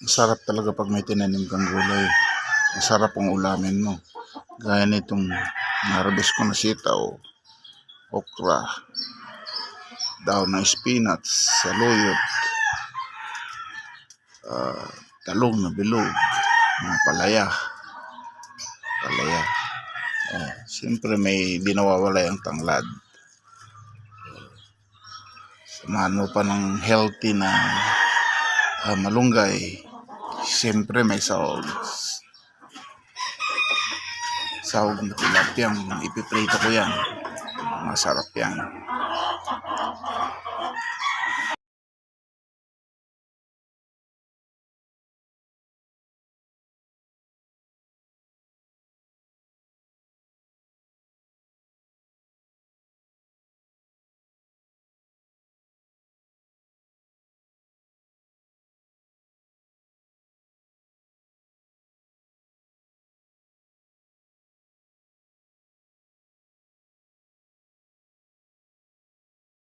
Masarap talaga pag may tinanim kang gulay. Masarap ang ulamin mo. Gaya nitong narabis ko na sitaw, okra, daon ng spinach, saluyot, talong na bilog, mga palaya. Siyempre may di nawawala ang tanglad. Samahan mo pa ng healthy na malunggay. Siyempre may sahog. Sahog na tilapiyang ipiprito ko yan. Masarap yan.